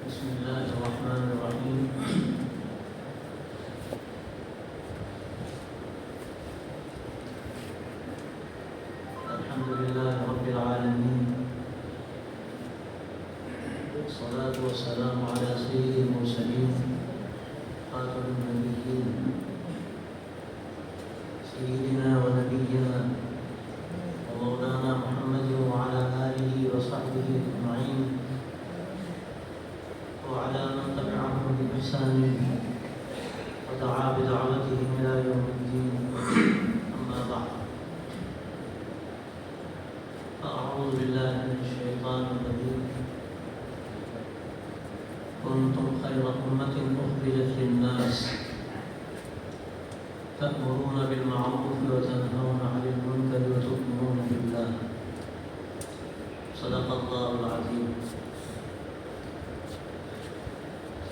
بسم الله الرحمن الرحيم. الحمد لله رب العالمين، والصلاة والسلام على سيد المرسلين خاتم النبيين سيدنا ونبينا ومولانا محمد وعلى آله وصحبه أجمعين وعلى من تبعهم بإحسان ودعا بدعوتهم إلى يوم الدين. أما بعد، فأعوذ بالله من الشيطان الرجيم. كنتم خير أمة أخرجت للناس تأمرون بالمعروف وتنهون عن المنكر وتؤمنون بالله. صدق الله العظيم.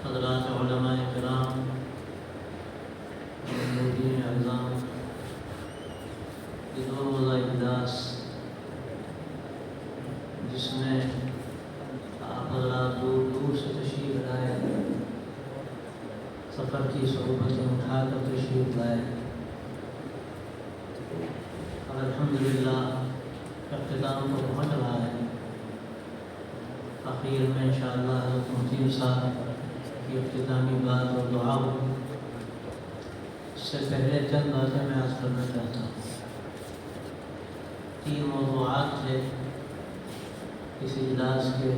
حضرات علماء کرام، مجاہدین اعظام، یہ دو روزہ اجلاس جس میں آپ حضرات دور دور سے تشریف لائے، سفر کی صحبتیں اٹھا کر تشریف لائے، اور الحمدللہ اختتام کو پہنچ رہا ہے. آخر میں انشاءاللہ حضرت مفتی صاحب کی اختتامی بات اور دعا ہوگی. اس سے پہلے چند باتیں میں عرض کرنا چاہتا ہوں. 3 موضوعات تھے اس اجلاس کے.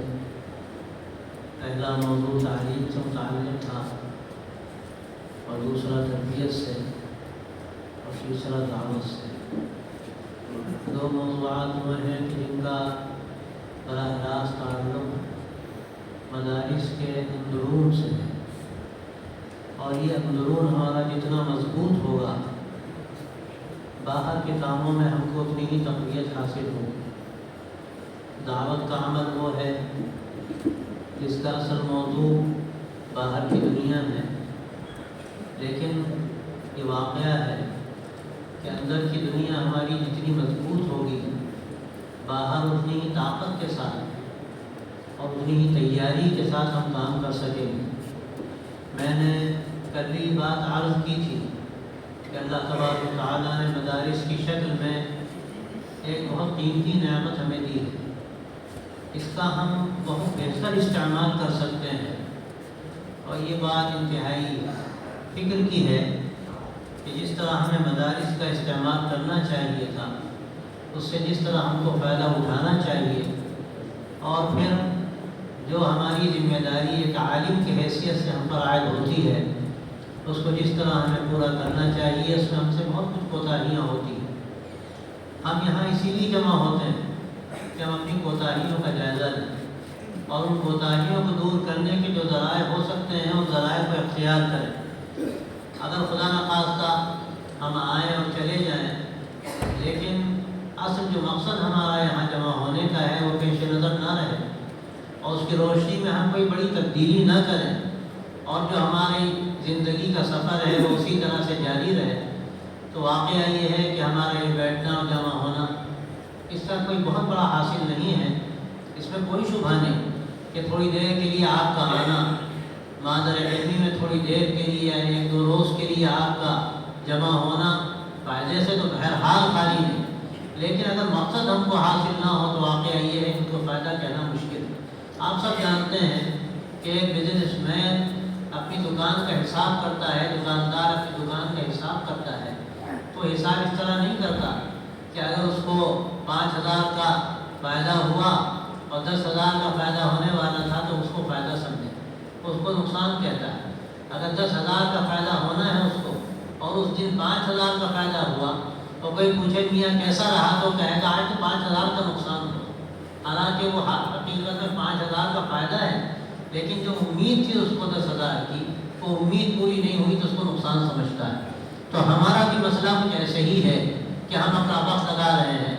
پہلا موضوع تعلیم سے متعلق تھا، اور دوسرا تربیت سے، اور تیسرا دعوت سے. 2 موضوعات وہ ہیں کہ جن کا براہ راست تعلق مدارس کے اندرون سے ہے، اور یہ اندرون ہمارا جتنا مضبوط ہوگا، باہر کے کاموں میں ہم کو اتنی ہی تقویت حاصل ہوگی. دعوت کا عمل وہ ہے جس کا اصل موضوع باہر کی دنیا ہے، لیکن یہ واقعہ ہے کہ اندر کی دنیا ہماری جتنی مضبوط ہوگی، باہر اتنی ہی طاقت کے ساتھ اور اتنی ہی تیاری کے ساتھ ہم کام کر سکیں گے. میں نے کل بھی بات عرض کی تھی کہ اللہ تبارک و تعالیٰ نے مدارس کی شکل میں ایک بہت قیمتی نعمت ہمیں دی ہے. اس کا ہم بہت بہتر استعمال کر سکتے ہیں، اور یہ بات انتہائی فکر کی ہے کہ جس طرح ہمیں مدارس کا استعمال کرنا چاہیے تھا، اس سے جس طرح ہم کو فائدہ اٹھانا چاہیے، اور پھر جو ہماری ذمہ داری ایک عالم کی حیثیت سے ہم پر عائد ہوتی ہے، اس کو جس طرح ہمیں پورا کرنا چاہیے، اس میں ہم سے بہت کچھ کوتاہیاں ہوتی ہیں. ہم یہاں اسی لیے جمع ہوتے ہیں کہ ہم اپنی کوتاہیوں کا جائزہ لیں، اور ان کوتاہیوں کو دور کرنے کے جو ذرائع ہو سکتے ہیں ان ذرائع کو اختیار کریں. اگر خدا نخواستہ ہم آئیں اور چلے جائیں، لیکن اصل جو مقصد ہمارا یہاں جمع ہونے کا ہے وہ پیش نظر نہ رہے، اور اس کی روشنی میں ہم کوئی بڑی تبدیلی نہ کریں، اور جو ہماری زندگی کا سفر ہے وہ اسی طرح سے جاری رہے، تو واقعہ یہ ہے کہ ہمارا یہ بیٹھنا اور جمع ہونا اس کا کوئی بہت بڑا حاصل نہیں ہے. اس میں کوئی شبہ نہیں کہ تھوڑی دیر کے لیے آپ کا آنا، مادر علمی میں تھوڑی دیر کے لیے یا 1-2 روز کے لیے آپ کا جمع ہونا فائدے سے تو بہرحال خالی نہیں، لیکن اگر مقصد ہم کو حاصل نہ ہو تو واقعہ یہ ہے کہ ان کو فائدہ کہنا مشکل ہے. آپ سب جانتے ہیں کہ ایک بزنس مین اپنی دکان کا حساب کرتا ہے، دکاندار اپنی دکان کا حساب کرتا ہے، تو حساب اس طرح نہیں کرتا کہ اگر اس کو 5,000 کا فائدہ ہوا اور 10,000 کا فائدہ ہونے والا تھا تو اس کو فائدہ سمجھے، اس کو نقصان کہتا ہے. اگر 10,000 کا فائدہ ہونا ہے اس کو، اور اس دن 5,000 کا فائدہ ہوا، تو کوئی پوچھے میاں کیسا رہا، تو کہے گا آج تو 5,000 کا نقصان ہوا. حالانکہ وہ حقیقت میں 5,000 کا فائدہ ہے، لیکن جو امید تھی اس کو 10,000 کی، وہ امید پوری نہیں ہوئی تو اس کو نقصان سمجھتا ہے. تو ہمارا بھی مسئلہ کچھ ایسے ہی ہے کہ ہم اپنا وقت لگا رہے ہیں،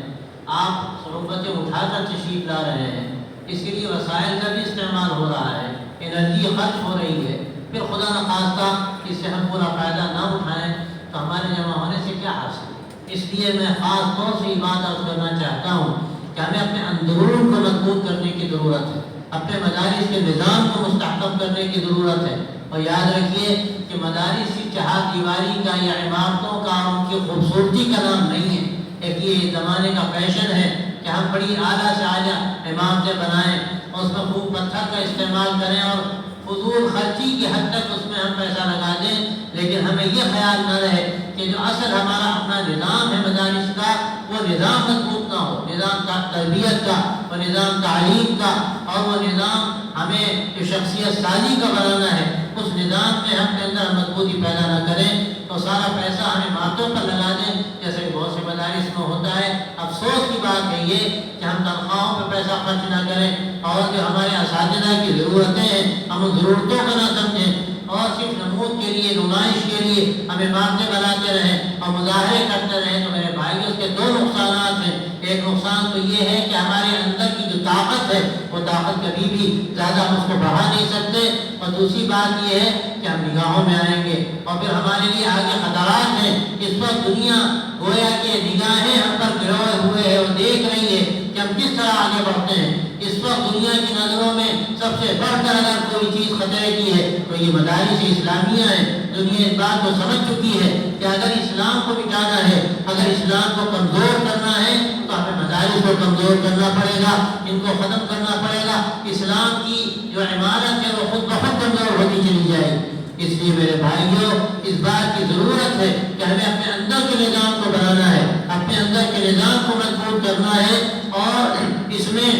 آپ صحبتیں اٹھا کر تشریف لا رہے ہیں، اس کے لیے وسائل کا بھی استعمال ہو رہا ہے، انرجی خرچ ہو رہی ہے، پھر خدا نخواستہ اس سے ہم پورا فائدہ نہ اٹھائیں تو ہمارے جمع ہونے سے کیا حاصل. اس لیے میں خاص طور سے یہ بات عرض کرنا چاہتا ہوں کہ ہمیں اپنے اندرون کو مضبوط کرنے کی ضرورت ہے، اپنے مدارس مدارس کے نظام کو مستحکم کرنے کی ضرورت ہے۔ اور یاد رکھیے کہ مدارس کی چہار دیواری کا یا عمارتوں کا ان کی خوبصورتی کا نام نہیں ہے۔ ایک یہ زمانے کا فیشن ہے کہ ہم بڑی اعلیٰ سے اعلیٰ عمارتیں بنائیں، اس میں خوب پتھر کا استعمال کریں اور فضول خرچی کی حد تک اس میں ہم پیسہ لگا دیں، لیکن ہمیں یہ خیال نہ رہے کہ جو اصل ہمارا اپنا نظام ہے مدارس کا، وہ نظام مضبوط نہ ہو، نظام تربیت کا، وہ نظام تعلیم کا، اور وہ نظام ہمیں جو شخصیت سازی کا بنانا ہے، اس نظام میں ہم کے اندر مضبوطی پیدا نہ کریں تو سارا پیسہ ہم عمارتوں پر لگا دیں، جیسے کہ بہت سے مدارس میں ہوتا ہے۔ افسوس کی بات ہے یہ کہ ہم تنخواہوں پہ پیسہ خرچ نہ کریں، اور جو ہمارے اساتذہ کی ضرورتیں ہیں ہم ان ضرورتوں کو نہ سمجھیں، اور صرف نمود کے لیے، نمائش کے لیے ہم عمارتیں بناتے رہیں اور مظاہرے کرتے رہیں۔ تو میرے بھائی اس کے دو نقصانات ہیں۔ ایک نقصان تو یہ ہے کہ ہمارے اندر کی جو طاقت ہے وہ طاقت کبھی بھی زیادہ ہم اس کو بڑھا نہیں سکتے، اور دوسری بات یہ ہے کہ ہم نگاہوں میں آئیں گے اور پھر ہمارے لیے آگے خطرات ہیں۔ اس وقت دنیا گویا کہ نگاہیں ہم پر گروئے ہوئے ہیں اور دیکھ رہی ہے کہ ہم کس طرح آگے بڑھتے ہیں۔ اس وقت دنیا کی نظروں میں سب سے بڑھ کر اگر کوئی چیز خطرے کی ہے تو یہ مدارس اسلامیہ ہیں۔ دنیا اس بات کو سمجھ چکی ہے کہ اگر اسلام کو مٹانا ہے، اگر اسلام کو کمزور کرنا ہے تو ہمیں مدارس کو کمزور کرنا پڑے گا، ان کو ختم کرنا پڑے گا۔ اسلام کی جو عمارت ہے وہ خود بخود کمزور ہوتی چلی جائے گی۔ اس لیے میرے بھائیوں، اس بات کی ضرورت ہے کہ ہمیں اپنے اندر کے نظام کو بنانا ہے، اپنے اندر کے نظام کو مضبوط کرنا ہے، اور اس میں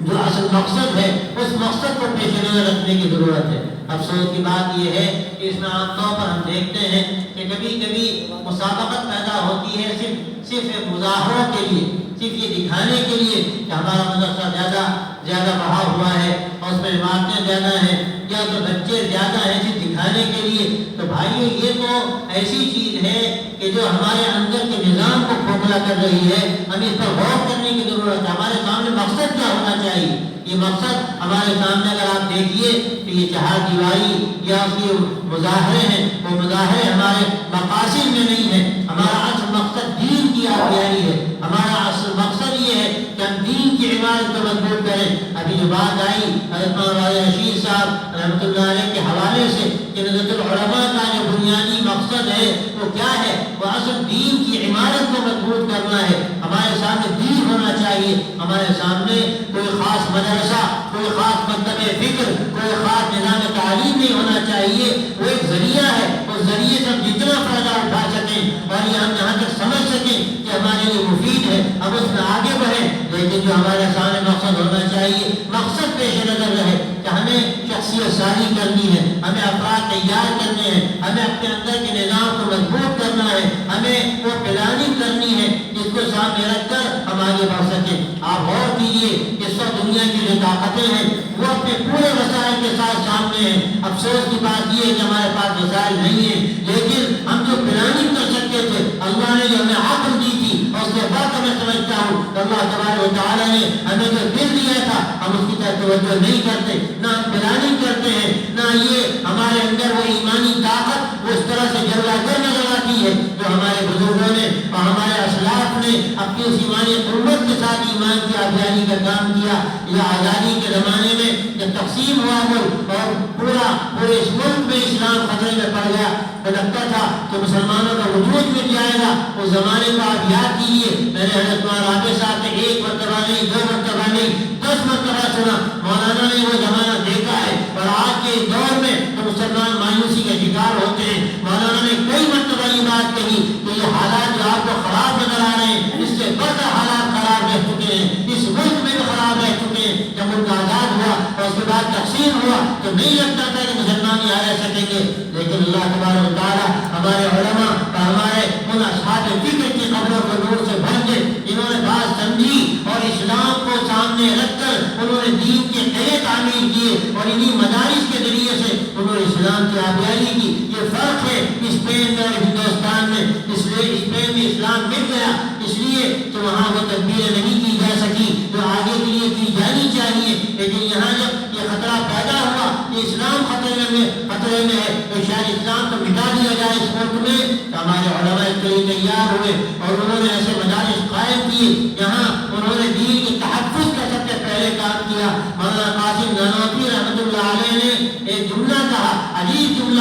جو اصل مقصد ہے اس مقصد کو پیش نظر رکھنے کی ضرورت ہے۔ افسوس کی بات یہ ہے کہ اس میں عام طور پر ہم دیکھتے ہیں کہ کبھی کبھی مسابقت پیدا ہوتی ہے صرف مظاہروں کے لیے، صرف یہ دکھانے کے لیے کہ ہمارا مدرسہ زیادہ بڑھا ہوا ہے اور اس میں عمارتیں زیادہ ہیں یا تو بچے زیادہ ہیں، صرف دکھانے کے لیے۔ تو بھائیو یہ تو ایسی چیز ہے کہ جو ہمارے اندر کے نظام کو کھوکھلا کر رہی ہے، ہمیں اس پر غور کرنے کی ضرورت ہے۔ ہمارے سامنے مقصد کیا ہونا چاہیے؟ یہ مقصد ہمارے سامنے اگر آپ دیکھیے کہ یہ چہار دیواری یا اس کے مظاہرے ہیں، وہ مظاہرے ہمارے مقاصد میں نہیں ہیں۔ ہمارا اصل مقصد دین کی آبیاری ہے۔ ہمارا اصل مقصد یہ ہے کہ ہم دین کی عبادت کو مضبوط کریں۔ ابھی جو بات آئی حضرت مولانا رشید صاحب رحمۃ اللہ علیہ کے حوالے سے کہ نظرت العلماء کا جو بنیادی مقصد ہے وہ کیا ہے؟ وہ اصل دین کی عمارت کو مضبوط کرنا ہے۔ ہمارے سامنے دین ہونا چاہیے، ہمارے سامنے کوئی خاص مدرسہ، کوئی خاص مکتب فکر، کوئی خاص نظام تعلیم نہیں ہونا چاہیے۔ وہ ایک ذریعہ ہے، اس ذریعے سے ہم جتنا فائدہ اٹھا سکیں اور یہ ہم جہاں تک سمجھ سکیں کہ ہمارے لیے مفید ہے ہم اس میں آگے بڑھیں، لیکن جو ہمارے سامنے مقصد ہونا چاہیے، مقصد پیش نظر رہے کہ ہمیں شخصیت سازی کرنی ہے، ہمیں افراد تیار کرنے ہیں، ہمیں اپنے اندر کے نظام کو مضبوط کرنا ہے، ہمیں وہ پلاننگ کرنی ہے جس کو سامنے رکھ کر ہم آگے بڑھ سکیں۔ آپ غور کیجیے کہ اس وقت دنیا کی جو طاقتیں ہیں وہ اپنے پورے وسائل کے ساتھ سامنے ہیں۔ افسوس کی بات یہ ہے کہ ہمارے پاس وسائل نہیں ہیں، لیکن ہم جو پلاننگ کر سکتے تھے، اللہ نے جو ہمیں عقل دی تھی اور اس کے بعد میں سمجھتا ہوں کہ اللہ تبارک و تعالیٰ نے ہمیں جو دل دیا تھا ہم اس کی طرف توجہ نہیں کرتے، نہ ہم پلاننگ کرتے ہیں، نہ یہ ہمارے اندر وہ ایمانی طاقت وہ اس طرح سے جلوہ گر نظر آتی ہے جو ہمارے بزرگوں نے اور ہمارے اسلاف نے اپنی اس ایمانی قربت کے ساتھ ایمان کی آبیاری کا کام کیا۔ یا آزادی کے زمانے میں جب تقسیم ہوا ملک اور پورے اس ملک میں اسلام خطرے میں پڑ گیا تو لگتا تھا کہ مسلمانوں کا وجود مٹ جائے گا۔ اس زمانے کو آپ یاد کیجیے، میں نے حضرت مولانا رابع صاحب نے ایک مرتبہ نہیں، دو مرتبہ نہیں، 10 مرتبہ سنا، مولانا نے وہ زمانہ دیکھا ہے۔ اور آج کے دور میں تو مسلمان مایوسی کا شکار ہوتے ہیں۔ مولانا نے کئی مرتبہ یہ بات کہی کہ یہ حالات جو آپ کو خراب نظر آ رہے ہیں، اس سے بڑھ کر حالات خراب رہ چکے ہیں، اس ملک میں بھی خراب رہ چکے ہیں۔ جب ملک آزاد ہوا اور اس کے بعد تقسیم ہوا تو نہیں لگتا تھا کہ مسلمان یہاں رہ سکیں گے، لیکن اللہ تبارک و تعالیٰ ہمارے علماء اور ہمارے ان اصحاب فکر کی قبروں کو نور سے بھر دے جنہوں نے بات سمجھی اور اسلام کو سامنے رکھ کر انہوں نے دین کے قلعے تعمیر کیے اور انہی مدارس کے ذریعے سے انہوں نے اسلام کی آبیاری کی۔ یہ فرق ہے اسپین میں اور ہندوستان میں، اس لیے اسپین میں اسلام مٹ گیا اس لیے کہ وہاں وہ تدبیریں نہیں کی جا سکی جو آگے کے لیے کی جانی چاہیے، لیکن یہاں جب یہ خطرہ پیدا ہوا کہ اسلام خطرے میں ہے تو شاید اسلام کو مٹا دیا جائے اس ملک میں، تو ہمارے علماء اس کے لیے تیار ہوئے اور انہوں نے ایسے مدارس قائم کیے جہاں انہوں نے دین کے تحفظ کا سب سے پہلے کام کیا۔ مولانا قاسم نانوتوی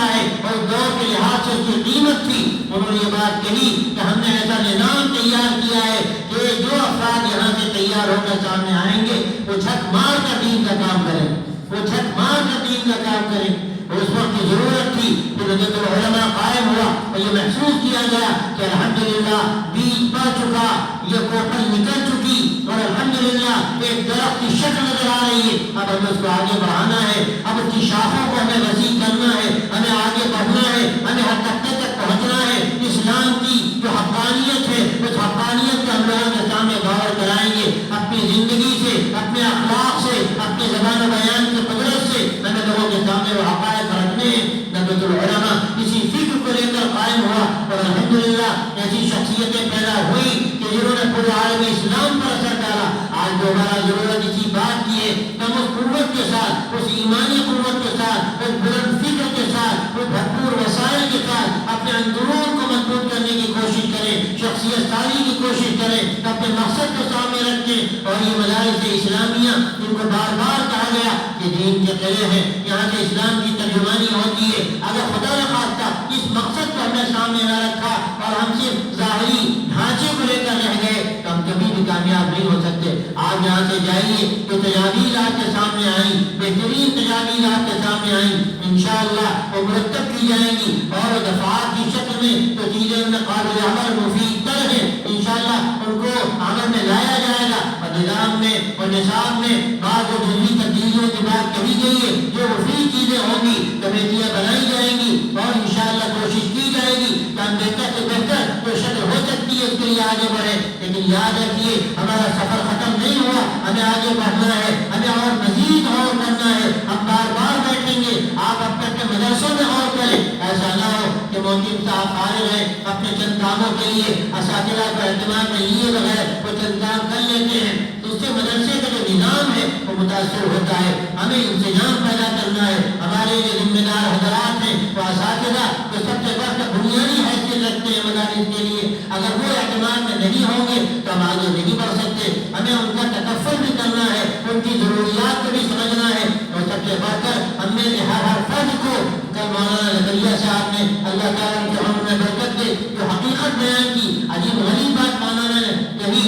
ہے اور دور کے لحاظ سے اس کی قیمت تھی. انہوں نے یہ بات کہی کہ ہم نے ایسا نظام تیار کیا ہے کہ جو افراد یہاں سے تیار ہو کر سامنے آئیں گے وہ چھک مار کر دین کا کام کریں, وہ چھک مار کر دین کا کام کریں. اس وقت کی ضرورت تھی کہ لجنۃ العلماء قائم ہوا اور یہ محسوس کیا گیا کہ الحمدللہ بیج پڑ چکا, یہ کوپل نکل چکی اور الحمدللہ ایک درخت کی شکل نظر آ رہی ہے. اب ہمیں اس کو آگے بڑھانا ہے, اب اس کی شاخوں کو ہمیں وسیع کرنا ہے, ہمیں آگے بڑھنا ہے, ہمیں ہر طبقے تک پہنچنا ہے. اسلام کی جو حقانیت ہے اس حقانیت کے ہم لوگوں کے سامنے غور کرائیں گے. اپنی زندگی سے, اپنے اخلاق سے, اپنے زبان و بیان کی قدرت سے ہمیں لوگوں کے سامنے وہ حقائق رکھنے ہیں. لجنۃ العلماء اسی فکر کو لے کر قائم ہوا اور الحمدللہ ایسی شخصیتیں پیدا ہوئی کہ جنہوں نے پورے عالم اسلام پر اثر ڈالا. آج دوبارہ ضرورت اسی بات کی ہے کہ ہم اس قوت کے ساتھ, اس ایمانی قوت کے ساتھ, اس بلند فکر کے ساتھ, اس بھرپور وسائل کے ساتھ اپنے اندرون کو مضبوط کرنے کی کوشش کریں, شخصیت سازی کی کوشش کریں, اپنے مقصد کو سامنے رکھیں. اور یہ مدارس اسلامیہ جن کو بار بار کہا گیا کہ دین کے قلعے ہیں, یہاں سے اسلام کی ترجمانی ہوتی ہے. اگر خدا نخواستہ اس مقصد کو ہم نے سامنے نہ رکھا اور ہم صرف ظاہری ڈھانچے کو لے کر رہ گئے تو ہم کبھی بھی کامیاب نہیں ہو سکتے. آپ یہاں سے جائیے تو تجاویز آپ کے سامنے آئیں, بہترین تجاویز آپ کے سامنے آئیں, انشاءاللہ وہ مرتب کی جائیں گی اور دفعات کی شکل میں تو چیزیں ان میں قابل عمل مفید تر ہیں. انشاءاللہ ان کو عمل میں لایا جائے گا اور نظام میں اور نصاب میں بعض و جزوی تبدیلیوں کی بات کہی گئی ہے. جو مفید چیزیں ہوں گی کمیٹیاں بنائی جائیں گی اور انشاءاللہ کوشش کی جائے گی کہ ہم بہتر سے بہتر جو شکل ہو سکتی ہے اس کے لیے آگے بڑھیں. لیکن یاد رکھیے ہمارا سفر ختم نہیں ہوا, ہمیں آگے بڑھنا ہے, ہمیں اور مزید غور کرنا ہے. ہم بار بار بیٹھیں گے, آپ اپنے مدرسوں میں غور کریں. ایسا نہ ہو کہ موجود صاحب فارغ ہیں اپنے چند کاموں کے لیے اساتذہ کو اہتمام میں لیے بغیر وہ چند کام کر لیتے ہیں تو اس سے مدرسے کا جو نظام ہے وہ متاثر ہوتا ہے. ہمیں انتظام پیدا کرنا ہے. ہمارے جو ذمہ دار حضرات ہیں وہ اساتذہ جو سب سے بڑھ کر بنیادی حیثیت رکھتے ہیں مدارس کے لیے, اگر وہ اعتماد میں نہیں ہوں گے تو ہم آگے نہیں بڑھ سکتے. ہمیں ان کا تکفل بھی کرنا ہے, ان کی ضروریات کو بھی سمجھنا ہے اور سب سے بڑھ کر ہم نے ہر فرد کو کل مولانا زکریا صاحب نے اللہ تعالیٰ کے عمر میں برکت دے جو حقیقت بیان کی, عجیب غریب بات مولانا نے کہی.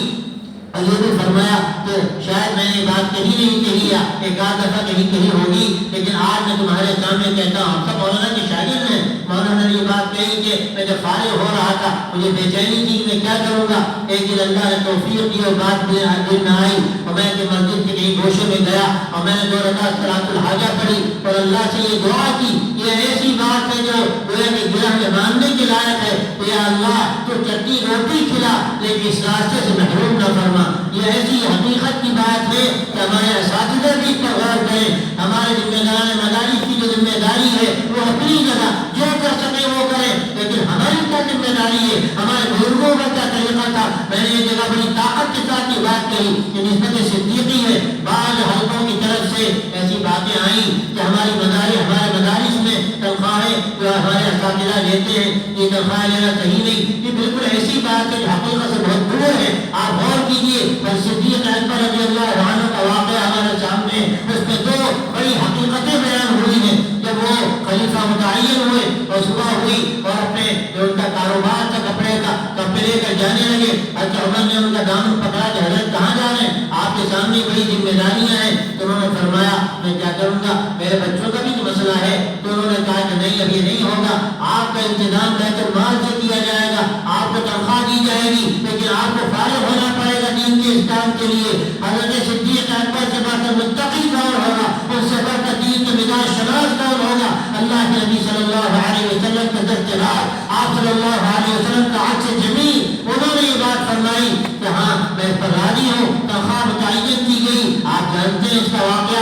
یہ بھی فرمایا کہ شاید میں نے بات کہیں نہیں کہی یا ایک آدھ دفعہ کہی ہوگی, لیکن آج میں تمہارے سامنے کہتا ہوں. ہم سب مولانا کے شاگرد ہیں. مولانا نے یہ بات کہی کہ میں جب فارغ ہو رہا تھا مجھے بے چینی تھی میں کیا کروں گا. ایک دن اللہ نے توفیق دی اور بات دل میں آئی اور میں کہ مسجد کے کہیں گوشے میں گیا اور میں نے 2 رکعت صلاۃ الحاجہ پڑھی اور اللہ سے یہ دعا کی. یہ ایسی بات ہے جو گویا کہ گرہ میں ماننے کے لائق ہے. یا اللہ تو چٹنی روٹی کھلا لیکن اس راستے سے محروم نہ فرما. یہ ایسی حقیقت کی بات ہے کہ ہمارے اساتذہ بھی اس پر غور کریں. ہمارے ذمہ دار مدارس کی جو ذمہ داری ہے وہ اپنی جگہ جو کر سکے وہ کریں, لیکن ہماری کیا ذمہ داری ہے, ہمارے بزرگوں کا کیا طریقہ تھا. میں نے یہ جگہ بڑی طاقت کے ساتھ یہ بات کہی کہ نسبت صدیقی ہے. بعض حلقوں کی طرف سے ایسی باتیں آئیں کہ ہمارے مدارس میں تنخواہیں جو ہمارے اساتذہ لیتے ہیں یہ تنخواہیں لینا صحیح نہیں. یہ بالکل ایسی بات ہے جو حقیقت سے بہت دور ہے. آپ غور کیجیے, صدیق اکبر رضی اللہ عنہ کا واقعہ ہمارے سامنے, اس میں 2 بڑی حقیقتیں بیان ہوئی ہیں. جب وہ خلیفہ متعین ہوئے اور صبح ہوئی اور اپنے جو ان کا کاروبار تھا کپڑے لے کر جانے لگے, حضرت عمر نے ان کا دامن پکڑا کہ حضرت کہاں جا رہے ہیں, آپ کے سامنے بڑی ذمہ داریاں ہیں. تو انہوں نے فرمایا میں کیا کروں گا, میرے بچوں کا بھی تو مسئلہ ہے. تو انہوں نے کہا کہ نہیں اب یہ نہیں ہوگا, آپ کا انتظام بیت المال سے کیا جائے گا, آپ کو تنخواہ دی جائے گی, لیکن آپ کو فارغ ہونا پڑے گا دین کے اسلام کے لیے. حضرت صدیق اکبر سے بڑھ کر متقی کون ہوگا, ان سے بڑھ کر دین کے مزاج شناس کون ہوگا. اللہ کے نبی صلی اللہ علیہ وسلم کا دستیاب, آپ صلی اللہ علیہ وسلم کا حق سے جمیل, انہوں نے یہ بات فرمائی کہ ہاں میں اس پر راضی ہوں. تنخواہ متعین کی گئی. آپ جانتے ہیں اس کا واقعہ,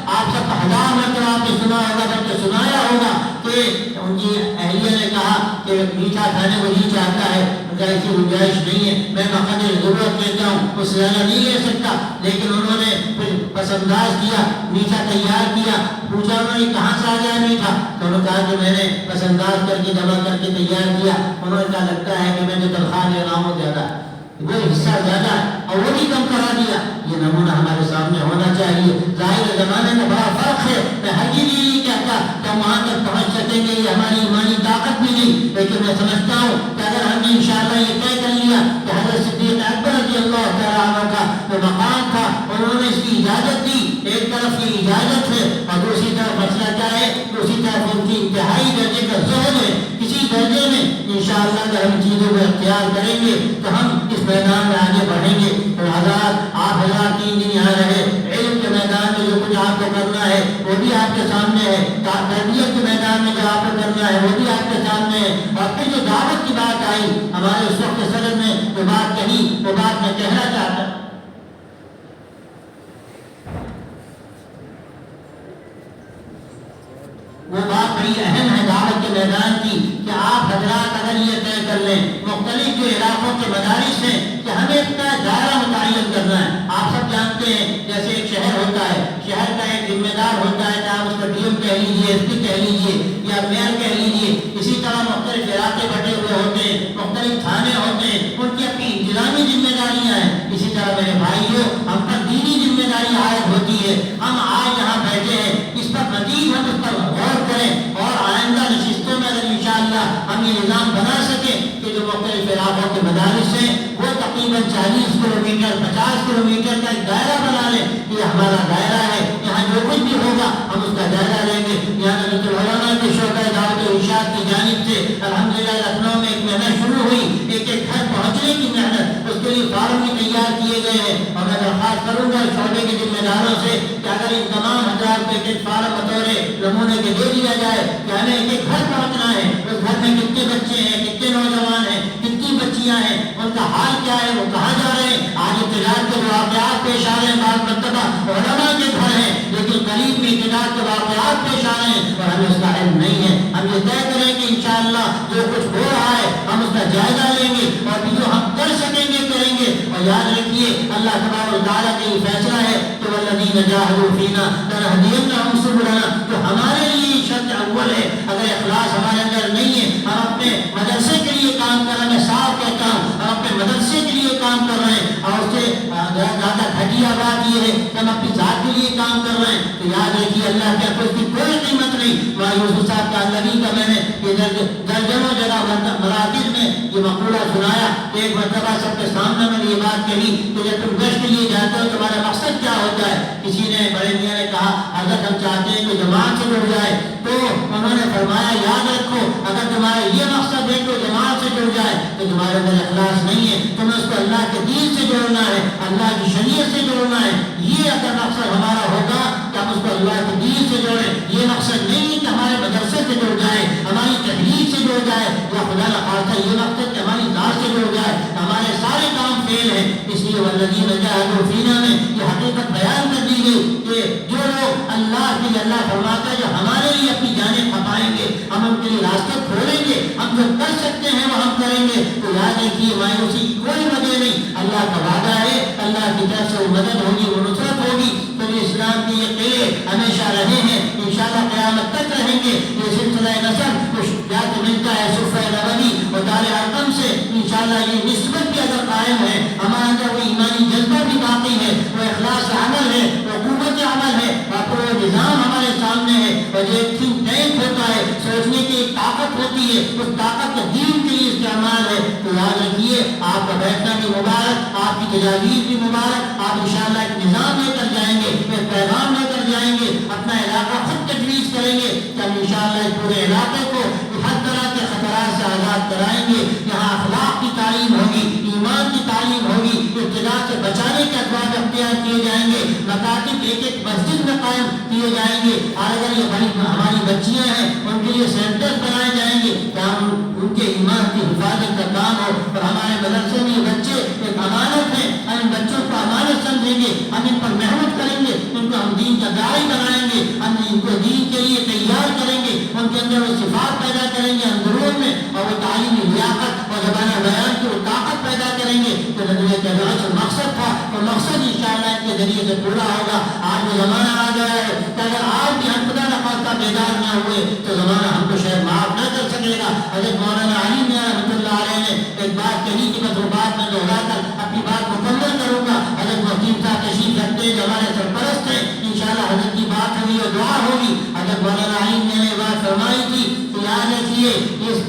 آپ سب ہزار مرتبہ آپ نے سنا ہوگا, بلکہ سنایا ہوگا کہ ان کی اہلیہ نے کہا کہ میٹھا کھانے کو جی چاہتا ہے, ایسی گنجائش نہیں ہے, میں بقدر ضرورت لیتا ہوں, اس سے زیادہ نہیں لے سکتا. لیکن انہوں نے پھر پسنداز کیا, میٹھا تیار کیا. پوچھا انہوں نے کہاں سے آ گیا میٹھا, تو انہوں نے کہا کہ میں نے پسنداز کر کے جمع کر کے تیار کیا. انہوں نے کہا لگتا ہے کہ میں جو تنخواہ لے رہا ہوں زیادہ, وہ حصہ زیادہ ہے اور وہ بھی کم کرا دیا. یہ نمونہ ہمارے سامنے ہونا چاہیے. ظاہر زمانے میں بڑا فرق ہے. میں ہر چیز نہیں کہتا کہ ہم وہاں تک پہنچ سکے سکیں گے، یہ ہماری ایمانی طاقت بھی نہیں، لیکن میں سمجھتا ہوں کہ اگر ہم نے انشاءاللہ یہ طے کر لیا کہ حضرت صدیق اکبر رضی اللہ تعالیٰ عنہ کا جو مقام تھا انہوں نے اس کی اجازت دی، ایک طرف یہ اجازت ہے اور دوسری طرف مسئلہ کیا ہے، دوسری طرف ان کی انتہائی درجے کا زہد ہے، کسی درجے میں انشاءاللہ اگر ہم چیزوں کو اختیار کریں گے تو ہم اس میدان میں آگے بڑھیں گے۔ اور آپ حضرات 3 دن یہاں رہے، علم کے میدان میں جو کچھ آپ کو کرنا ہے وہ بھی آپ کے سامنے ہے، تربیت کے میدان میں جو آپ کو کرنا ہے وہ بھی آپ کے سامنے ہے، اور پھر جو دعوت کی بات آئی ہمارے اس وقت صدر میں جو بات کہی وہ بات میں کہنا چاہتا ہوں۔ وہ بات بڑی اہم ہے دعوت کے میدان کی کہ آپ حضرات اگر یہ طے کر لیں مختلف جو علاقوں کے مدارس ہیں کہ ہمیں اپنا دائرہ متعین کرنا ہے۔ آپ سب جانتے ہیں جیسے ایک شہر ہوتا ہے، شہر کا ایک ذمہ دار ہوتا ہے، چاہے اس کا ڈی ایم کہہ لیجیے، ایس پی کہہ لیجیے یا میئر کہہ لیجیے، اسی طرح مختلف علاقے بٹے ہوئے ہوتے ہیں، مختلف تھانے ہوتے ہیں، ان کی اپنی انتظامی ذمہ داریاں ہیں۔ اسی طرح میرے بھائیوں ہم پر دینی ذمہ داری عائد ہوتی ہے۔ ہم آج یہاں بیٹھے ہیں، اس پر مزید ہم اس پر غور کریں اور آئندہ نشستوں میں اگر انشاءاللہ ہم یہ نظام بنا سکیں کہ جو مختلف علاقوں کے مدارس ہیں وہ تقریباً 40 کلومیٹر 50 کلومیٹر کا ایک دائرہ بنا لیں، یہ ہمارا دائرہ ہے، یہاں جو کچھ بھی ہوگا ہم اس کا جائزہ لیں گے۔ یہاں نظر العلماء کے شعبہ دعوت و ارشاد کی جانب سے الحمدللہ لکھنؤ میں ایک محنت شروع ہوئی، ایک ایک گھر پہنچنے کی محنت، اس کے لیے فارم بھی تیار کیے گئے ہیں، اور میں درخواست کروں گا شعبے کے ذمہ داروں سے کہ اگر ان تمام حضرات کو ایک ایک فارم بطور نمونے کے دے دیا جائے کہ ہمیں ایک ایک گھر پہنچنا ہے، اس گھر میں کتنے بچے ہیں، کتنے نوجوان ہیں، کتنی بچیاں ہیں، ان کا حال کیا ہے، وہ کہاں جا رہے ہیں۔ آج ابتداء کے جو واقعات پیش آ رہے ہیں بعض مرتبہ علماء کے گھر ہیں لیکن قریب میں ابتداء کے واقعات پیش آ رہے ہیں اور ہمیں اس کا علم نہیں ہے۔ ہم یہ طے کریں کہ انشاءاللہ جو کچھ ہو رہا ہے ہم اس کا جائزہ لیں گے اور جو ہم کر سکیں گے کریں گے۔ اور یاد رکھیے اللہ تبارک و تعالیٰ کا یہ فیصلہ ہے کہ والذین جاہدوا فینا لنہدینہم سبلنا، جو ہمارے لیے شرط اول ہے۔ اگر اخلاص ہمارے اندر نہیں ہے، ہم اپنے مدرسے کے لیے کام کر رہے ہیں، میں صاف کہتا ہوں ہم اپنے مدرسے کے لیے کام کر رہے ہیں اور اس سے زیادہ گھٹیا بات یہ ہے کہ ہم اپنی ذات کے لیے کام کر رہے ہیں تو یاد رکھیے اللہ کے اس کی کوئی قیمت نہیں۔ مایوس صاحب کا نبی کا میں نے یہ درجنوں جگہ مراکز میں یہ مقولہ سنایا کہ ایک مرتبہ سب کے سامنے میں نے یہ بات کہی کہ جب تم گشت کے لیے جاتے ہو تمہارا مقصد کیا ہوتا ہے؟ کسی نے بڑے میاں نے کہا حضرت ہم چاہتے ہیں کہ جماعت سے جڑ جائے، تو انہوں نے فرمایا یاد رکھو اگر تمہارا یہ مقصد ہے کہ جماعت سے جڑ جائے تو تمہارے اندر اخلاص نہیں ہے، تمہیں اس کو اللہ کے دین سے جوڑنا ہے، اللہ کی شریعت سے جوڑنا ہے۔ یہ اگر مقصد ہمارا ہوگا کہ ہم اس کو اللہ کے دین سے جوڑیں، یہ مقصد نہیں ہے کہ ہمارے مدرسے سے جڑ جائے، ہماری تحریر سے جڑ جائے یا خدا نخواستہ یہ مقصد کہ ہماری ذات سے جڑ جائے، ہمارے سارے کام فیل ہیں۔ اس لیے والذین جاہدوا فینا میں یہ حقیقت بیان کر دی گئی کہ جو لوگ اللہ کے لیے، اللہ فرماتا ہے جو ہمارے لیے اپنی جانیں کھپائیں گے ہم ان کے لیے راستے کھولیں گے، ہم جو کر سکتے ہیں وہ ہم کریں گے۔ تو یاد رکھیے مایوسی کی کوئی وجہ نہیں، اللہ کا وعدہ ہے، اللہ کی طرف سے وہ مدد ہوگی، وہ نصرت ہوگی۔ تو اسلام کے یہ قلعے ہمیشہ رہے ہیں، انشاءاللہ قیامت تک رہیں گے۔ یہ سلسلہ نسب کچھ یاد ملتا ہے صفحہ نبوی اور دار ارقم سے، انشاءاللہ یہ نسبت بھی اگر قائم ہے، ہمارے اندر وہ ایمانی جذبہ بھی باقی ہے، وہ اخلاص عمل ہے، وہ قوت عمل ہے، اور وہ نظام ہمارے سامنے ہے، اور جو ایک تھنک ٹینک ہوتا ہے سوچنے کی ایک طاقت ہوتی ہے، اس طاقت کا دین کے لیے استعمال ہے۔ تو یاد رکھیے آپ کا بیٹھنا بھی مبارک، آپ کی تجاویز بھی مبارک، آپ انشاءاللہ ایک نظام لے کر جائیں گے، ایک پیغام لے کر جائیں گے، اپنا علاقہ خود تجویز کریں گے کہ ہم انشاءاللہ اس پورے علاقے کو ہر طرح کے خطرات سے آزاد کرائیں گے۔ یہاں اخلاق کی تعلیم ہوگی، ایمان کی تعلیم ہوگی، ابتدا سے بچانے کے اسباب اختیار کیے جائیں گے، مکاتب ایک ایک مسجد میں قائم کیے جائیں گے، اور اگر یہ بڑی ہماری بچیاں ہیں ان کے لیے سینٹر بنائے جائیں گے کہ ہم ان کے ایمان کی حفاظت کا کام ہو۔ اور ہمارے مدرسے میں بچے ایک امانت ہیں، ہم ان بچوں کو امانت سمجھیں گے، ہم ان پر محنت کریں گے، ان کو ہم دین کا داعی بنائیں گے، ہم ان کو دین کے لیے تیار کریں گے، ان کے اندر وہ صفات پیدا کریں گے اندرون میں، اور وہ تعلیمی لیاقت اور زبان بیان کی وہ طاقت پیدا کریں گے جو نبی کے جو مقصد تھا وہ مقصد انشاءاللہ ان کے ذریعے سے پورا ہوگا۔ آج وہ زمانہ آ گیا ہے کہ اگر آج بھی ہم خدا نخواستہ بیدار نہ ہوئے تو زمانہ ہم کو شاید معاف نہ کر سکے گا۔ حضرت مولانا علی میاں رحمۃ اللہ علیہ نے ایک بات کہی کہ بس وہ بات میں دوہرا کر اپنی بات مکمل کروں گا۔ حضرت محتیم صاحب تشریف رکھتے ہیں جو ہمارے سرپرست ہیں، انشاءاللہ حضرت کی بات ہوگی اور دعا ہوگی۔ حضرت مولانا علی میاں نے بات فرمائی تھی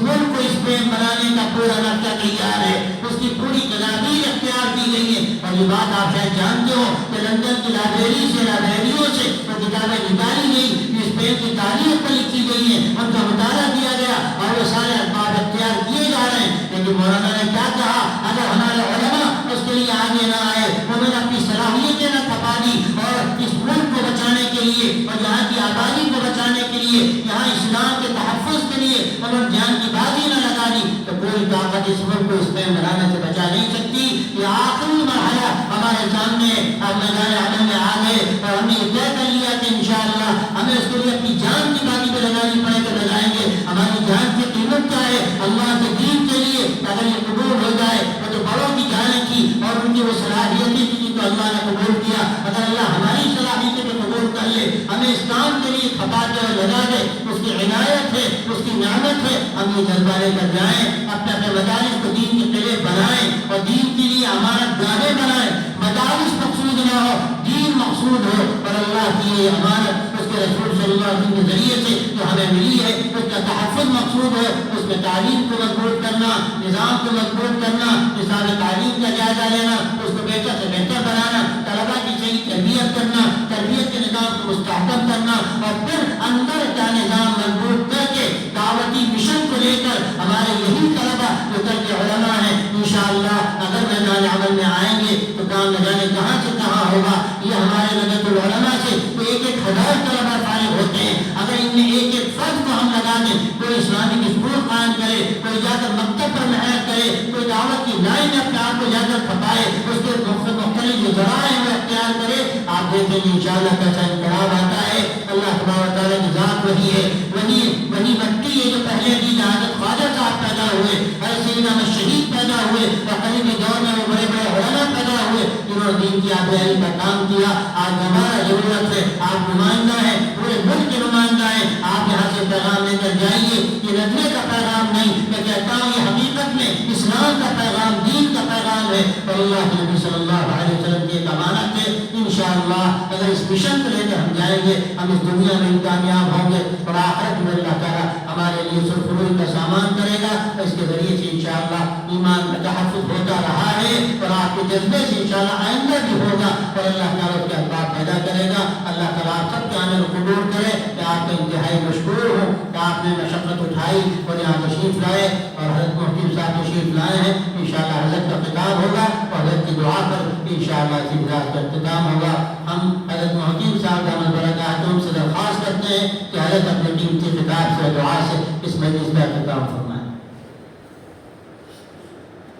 ملک کو اسپین بنانے کا پورا نقشہ تیار ہے، اس کی پوری تدابیر اختیار کی گئی ہے۔ اور یہ بات آپ شاید جانتے ہو کہ لندن کی لائبریریوں سے وہ کتابیں نکالی گئی، اسپین کی تاریخ پر لکھی گئی ہیں، ان کا مطالعہ کیا گیا اور وہ سارے اسباب اختیار کیے جا رہے ہیں۔ لیکن مولانا نے کیا کہا، اگر ہمارے علماء اس کے لیے آگے نہ آئے، انہوں نے اپنی صلاحیتیں نہ کھپا دی اور اس ملک کو بچانے کے لیے اور یہاں کی آبادی کو بچانے کے لیے، یہاں اسلام کے تحفظ کے لیے انہوں نے جان کی بازی نہ لگا دی، تو کوئی طاقت اس ملک کو اسپین بنانے سے بچا نہیں سکتی۔ یہ آخری مرحلہ ہمارے سامنے اب میدان عمل میں آ گئے اور ہم نے یہ طے کر لیا کہ انشاءاللہ ہمیں اس کے لیے اپنی جان کی بازی پہ لگانی پڑے تو لگائیں گے۔ ہماری جان کی قیمت کیا ہے اللہ کے دین کے لیے؟ اگر یہ قبول ہو جائے وہ تو بڑوں کی جانیں کی اور ان کی وہ صلاحیتیں کی تو اللہ نے قبول کیا، اگر اللہ ہماری صلاحیتیں بھی قبول کر لے، ہمیں اس کام کے لیے کھپا دے اور لگا دے، اس کی عنایت ہے، اس کی نعمت ہے، ہم یہ جذبہ لے کر جائیں، اپنے اپنے مدارس کو دین کے قلعے بنائیں اور دین کے لیے امانت گاہیں بنائیں۔ مدارس مقصود نہ ہو، دین مقصود ہو، اور اللہ کی یہ امانت اس کے رسول صلی اللہ علیہ وسلم کے ذریعے سے جو ہمیں ملی ہے اس کا تحفظ مقصود ہو، اس میں تعلیم کو مضبوط کرنا، نظام کو مضبوط کرنا، نظام تعلیم کا جائزہ لینا، اس کو بہتر سے بہتر بنانا، طلبا کی صحیح تربیت کرنا، تربیت کے نظام کو مستحکم کرنا، اور پھر اندر کا نظام مضبوط کر کے دعوتی مشن کو لے کر ہمارے یہی طلبا جو کل کے علماء ہیں انشاءاللہ اگر میدان عمل میں آئیں گے تو کام نہ جانے کہاں سے کہاں ہوگا۔ یہ ہمارے لجنۃ العلماء سے 1,000 طلبا فارغ ہوتے ہیں، اگر ان میں ایک ایک فرد کو ہم لگا دیں، کوئی اسلامک اسکول قائم کرے، کوئی جا کر مکتب پر محنت کرے، کوئی دعوت کی لائن میں اپنے آپ کو جا کر کھپائے، اس کے مختلف جو ذرائع ہیں وہ اختیار کرے، آپ دیکھیں گے انشاءاللہ کیسا انقلاب آتا ہے۔ اللہ تبارک و تعالیٰ کی ذات وہی ہے، وہی مٹی ہے جو پہلے بھی حضرت خواجہ صاحب پیدا ہوئے، سیدنا احمد شہید پیدا ہوئے، اور قریبی دور میں وہ بڑے بڑے علماء پیدا ہوئے جنہوں نے دین کی آبیاری کا کام کیا۔ آج ہمارا ضرورت ہے، آپ نمائندہ ہیں، پورے ملک کے نمائندہ ہیں، آپ یہاں سے پیغام لے کر جائیے۔ یہ لڑنے کا پیغام نہیں، میں کہتا ہوں یہ حقیقت میں اسلام کا پیغام، دین کا پیغام ہے، اور اللہ کے نبی صلی اللہ علیہ وسلم کی ایک امانت ہے۔ انشاءاللہ اگر اس مشن کو لے کر ہم جائیں گے ہم اس دنیا میں کامیاب ہوں گے، اور آخرت میں اللہ تعالیٰ ہمارے لیے سرخروئی کا سامان کرے گا۔ اس کے ذریعے سے انشاءاللہ ایمان کا تحفظ ہوتا رہا ہے، اور آپ کے جذبے سے انشاءاللہ آئندہ بھی ہوگا، اور اللہ تعالیٰ کے اسباب پیدا کرے گا۔ اللہ تعالیٰ آپ سب کے عمل قبول کرے۔ کہ آپ کا انتہائی مشکور ہوں کہ آپ نے مشقت اٹھائی اور یہاں تشریف لائے، اور حضرت مفتی صاحب تشریف لائے ہیں۔ انشاءاللہ حضرت کا خطاب ہوگا اور حضرت کی دعا پر انشاءاللہ اسی بات کا اختتام ہوگا۔ ہم حضرت مفتی صاحب دامت برکاتہم سے درخواست کرتے ہیں کہ حضرت اپنے قیمتی خطاب سے دعا سے اس مجلس کا اختتام فرمائیں۔